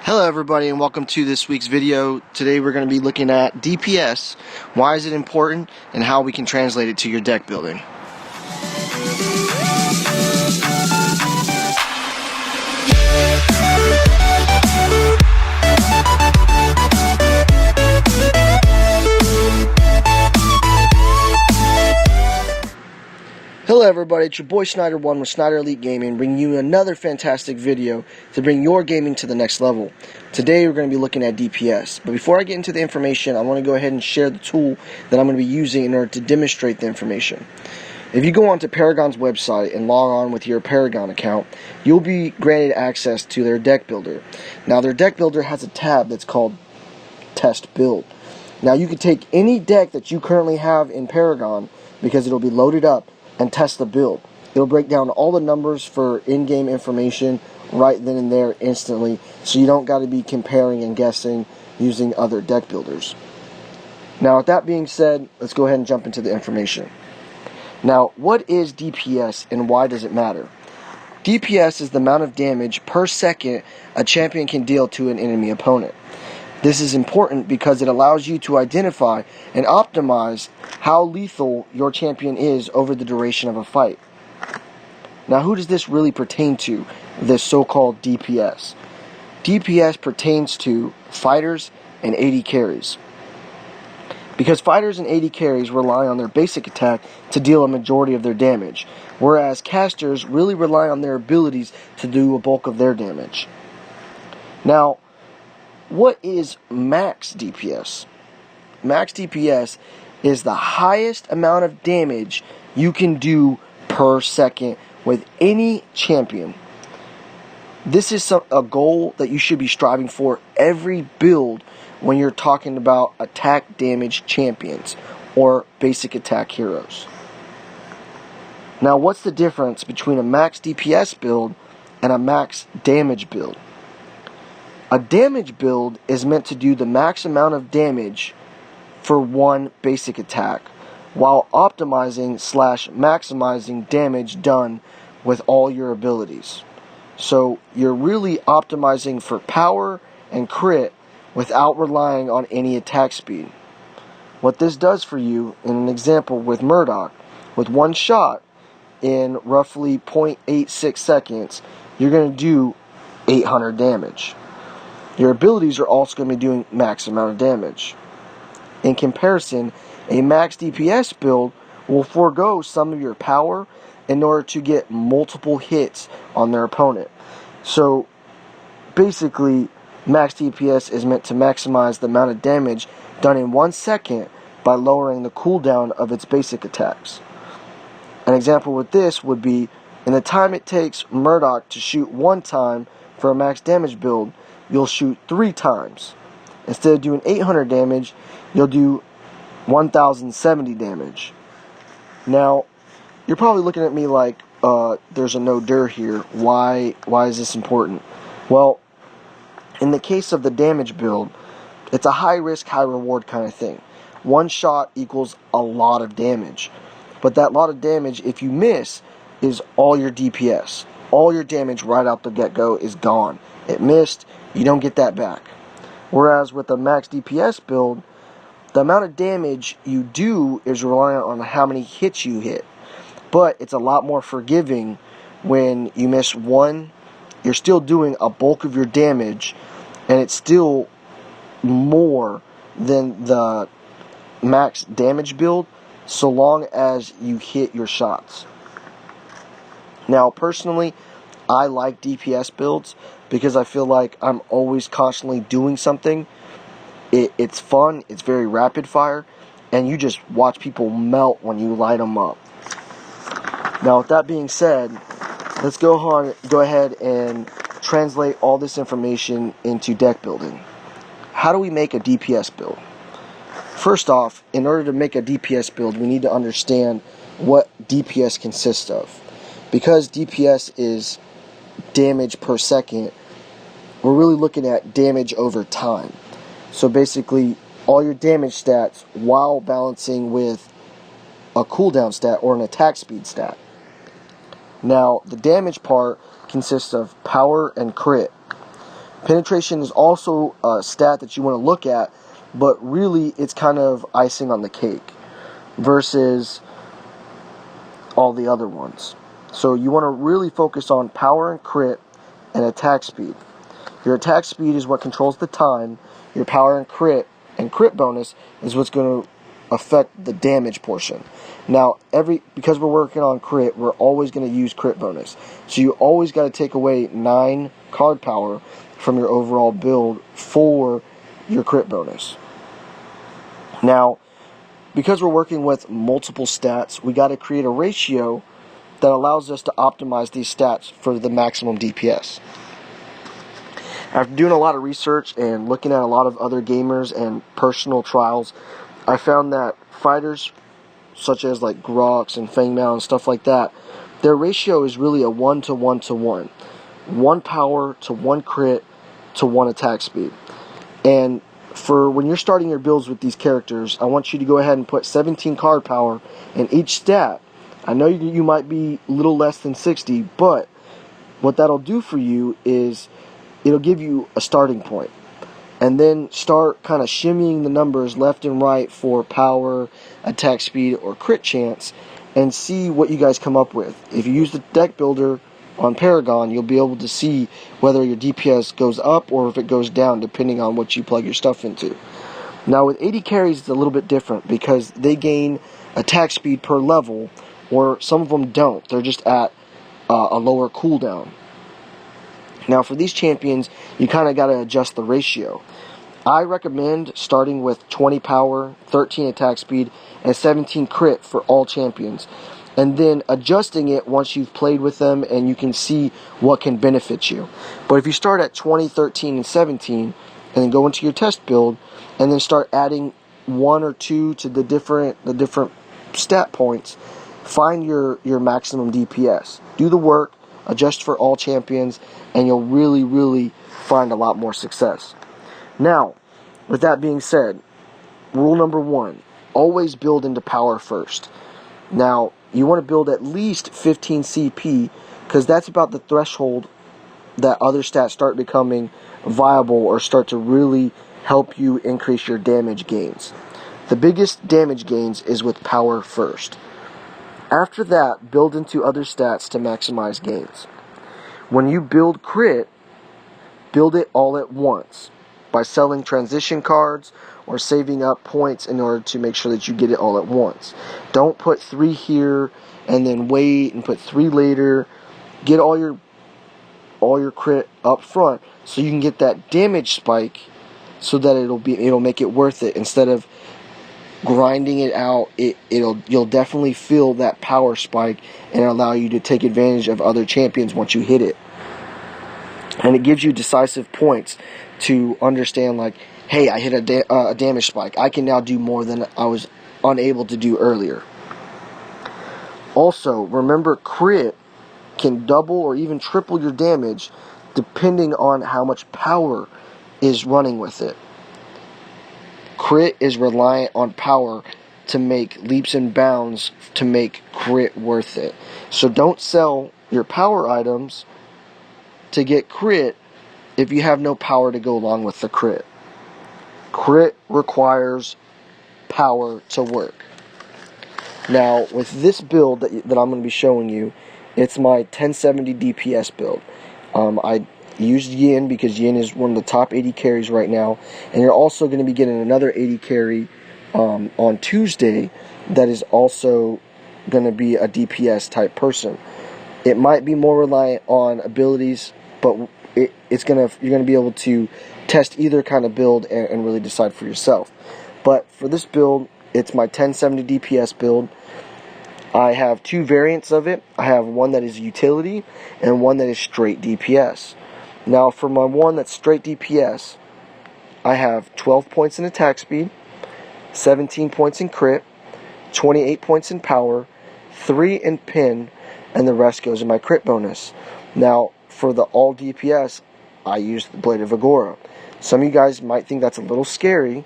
Hello everybody and welcome to this week's video. Today we're going to be looking at DPS, why is it important, and how we can translate it to your deck building. Hello everybody, it's your boy Snyder1 with Snyder Elite Gaming, bringing you another fantastic video to bring your gaming to the next level. Today we're going to be looking at DPS, but before I get into the information, I want to go ahead and share the tool that I'm going to be using in order to demonstrate the information. If you go onto Paragon's website and log on with your Paragon account, you'll be granted access to their deck builder. Now their deck builder has a tab that's called Test Build. Now you can take any deck that you currently have in Paragon because it'll be loaded up and test the build. It'll break down all the numbers for in-game information right then and there instantly, so you don't got to be comparing and guessing using other deck builders. Now with that being said, let's go ahead and jump into the information. Now, what is DPS and why does it matter? DPS is the amount of damage per second a champion can deal to an enemy opponent. This is important because it allows you to identify and optimize how lethal your champion is over the duration of a fight. Now, who does this really pertain to, this so-called DPS? DPS pertains to fighters and AD carries. Because fighters and AD carries rely on their basic attack to deal a majority of their damage, whereas casters really rely on their abilities to do a bulk of their damage. Now, what is max DPS? Max DPS is the highest amount of damage you can do per second with any champion. This is a goal that you should be striving for every build when you're talking about attack damage champions or basic attack heroes. Now, what's the difference between a max DPS build and a max damage build? A damage build is meant to do the max amount of damage for one basic attack, while optimizing / maximizing damage done with all your abilities. So you're really optimizing for power and crit without relying on any attack speed. What this does for you, in an example with Murdoch, with one shot in roughly 0.86 seconds, you're going to do 800 damage. Your abilities are also going to be doing max amount of damage. In comparison, a max DPS build will forego some of your power in order to get multiple hits on their opponent. So basically, max DPS is meant to maximize the amount of damage done in 1 second by lowering the cooldown of its basic attacks. An example with this would be, in the time it takes Murdoch to shoot 1 time for a max damage build, you'll shoot 3 times. Instead of doing 800 damage, you'll do 1070 damage. Now, you're probably looking at me like, there's a no-dir here. Why is this important? Well, in the case of the damage build, it's a high-risk, high-reward kind of thing. 1 shot equals a lot of damage. But that lot of damage, if you miss, is all your DPS. All your damage right out the get-go is gone. It missed, you don't get that back. Whereas with a max DPS build, the amount of damage you do is reliant on how many hits you hit. But it's a lot more forgiving when you miss 1. You're still doing a bulk of your damage, and it's still more than the max damage build, so long as you hit your shots. Now, personally, I like DPS builds because I feel like I'm always constantly doing something. It's fun, it's very rapid fire, and you just watch people melt when you light them up. Now, with that being said, let's go ahead and translate all this information into deck building. How do we make a DPS build? First off, in order to make a DPS build, we need to understand what DPS consists of. Because DPS is damage per second, we're really looking at damage over time. So basically, all your damage stats while balancing with a cooldown stat or an attack speed stat. Now, the damage part consists of power and crit. Penetration is also a stat that you want to look at, but really it's kind of icing on the cake versus all the other ones. So you want to really focus on power and crit and attack speed. Your attack speed is what controls the time. Your power and crit bonus is what's going to affect the damage portion. Now, because we're working on crit, we're always going to use crit bonus. So you always got to take away 9 card power from your overall build for your crit bonus. Now, because we're working with multiple stats, we got to create a ratio that allows us to optimize these stats for the maximum DPS. After doing a lot of research and looking at a lot of other gamers and personal trials, I found that fighters such as like Grox and Feng Mao and stuff like that, their ratio is really a 1 to 1 to 1. 1 power to 1 crit to 1 attack speed. And for when you're starting your builds with these characters, I want you to go ahead and put 17 card power in each stat. I know you might be a little less than 60, but what that'll do for you is it'll give you a starting point. And then start kind of shimmying the numbers left and right for power, attack speed, or crit chance, and see what you guys come up with. If you use the deck builder on Paragon, you'll be able to see whether your DPS goes up or if it goes down, depending on what you plug your stuff into. Now with 80 carries, it's a little bit different because they gain attack speed per level, or some of them don't. They're just at a lower cooldown. Now for these champions, you kind of got to adjust the ratio. I recommend starting with 20 power, 13 attack speed, and 17 crit for all champions. And then adjusting it once you've played with them and you can see what can benefit you. But if you start at 20, 13, and 17, and then go into your test build, and then start adding 1 or 2 to the different stat points, find your maximum DPS. Do the work, adjust for all champions, and you'll really, really find a lot more success. Now, with that being said, rule number 1, always build into power first. Now, you want to build at least 15 CP, because that's about the threshold that other stats start becoming viable or start to really help you increase your damage gains. The biggest damage gains is with power first. After that, build into other stats to maximize gains. When you build crit, build it all at once by selling transition cards or saving up points in order to make sure that you get it all at once. Don't put 3 here and then wait and put 3 later. Get all your crit up front so you can get that damage spike so that it'll make it worth it. Instead of grinding it out, you'll definitely feel that power spike and allow you to take advantage of other champions once you hit it. And it gives you decisive points to understand, like, hey, I hit a damage spike. I can now do more than I was unable to do earlier. Also, remember, crit can double or even triple your damage depending on how much power is running with it. Crit is reliant on power to make leaps and bounds to make crit worth it. So don't sell your power items to get crit if you have no power to go along with the crit. Crit requires power to work. Now, with this build that I'm going to be showing you, it's my 1070 DPS build. I used Yin because Yin is one of the top 80 carries right now, and you're also going to be getting another 80 carry on Tuesday that is also going to be a DPS type person. It might be more reliant on abilities, but you're going to be able to test either kind of build and really decide for yourself. But for this build, it's my 1070 DPS build. I have 2 variants of it. I have one that is utility and one that is straight DPS. Now for my one that's straight DPS, I have 12 points in attack speed, 17 points in crit, 28 points in power, 3 in pin, and the rest goes in my crit bonus. Now for the all DPS, I use the Blade of Agora. Some of you guys might think that's a little scary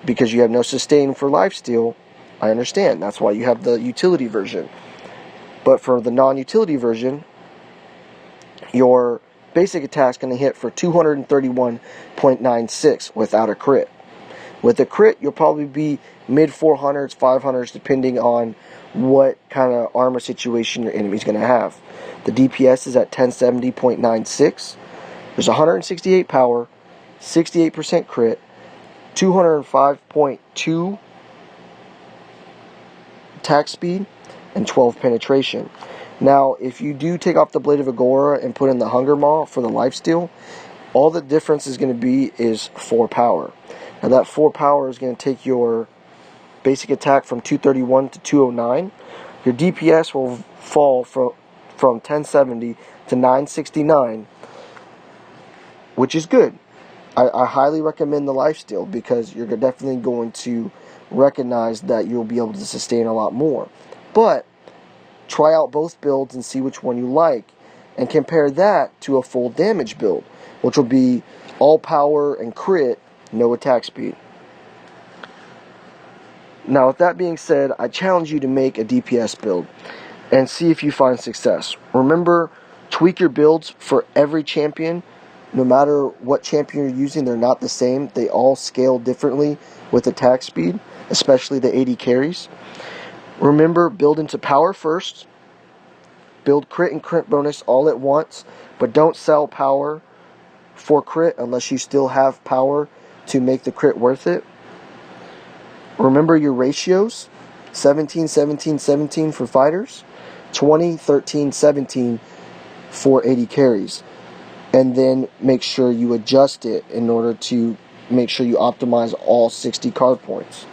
because you have no sustain for lifesteal. I understand. That's why you have the utility version. But for the non-utility version, your basic attack's going to hit for 231.96 without a crit. With a crit, you'll probably be mid 400s, 500s, depending on what kind of armor situation your enemy's going to have. The DPS is at 1070.96. There's 168 power, 68% crit, 205.2 attack speed, and 12 penetration. Now, if you do take off the Blade of Agora and put in the Hunger Maw for the lifesteal, all the difference is going to be is 4 power. Now that 4 power is going to take your basic attack from 231 to 209. Your DPS will fall from 1070 to 969, which is good. I highly recommend the lifesteal because you're definitely going to recognize that you'll be able to sustain a lot more. But try out both builds and see which one you like, and compare that to a full damage build, which will be all power and crit, no attack speed. Now, with that being said, I challenge you to make a DPS build and see if you find success. Remember, tweak your builds for every champion. No matter what champion you're using, they're not the same. They all scale differently with attack speed, especially the AD carries. Remember, build into power first. Build crit and crit bonus all at once, but don't sell power for crit unless you still have power to make the crit worth it. Remember your ratios: 17, 17, 17 for fighters, 20, 13, 17 for AD carries. And then make sure you adjust it in order to make sure you optimize all 60 card points.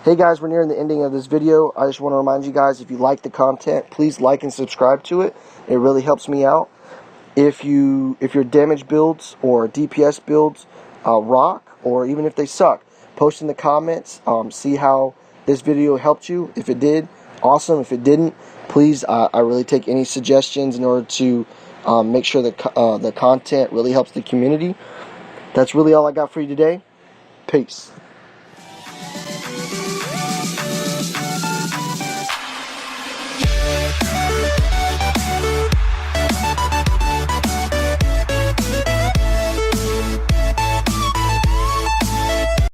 Hey guys, we're nearing the ending of this video. I just want to remind you guys, if you like the content, please like and subscribe to it. It really helps me out. If your damage builds or DPS builds rock, or even if they suck, post in the comments. See how this video helped you. If it did, awesome. If it didn't, please, I really take any suggestions in order to make sure that the content really helps the community. That's really all I got for you today. Peace.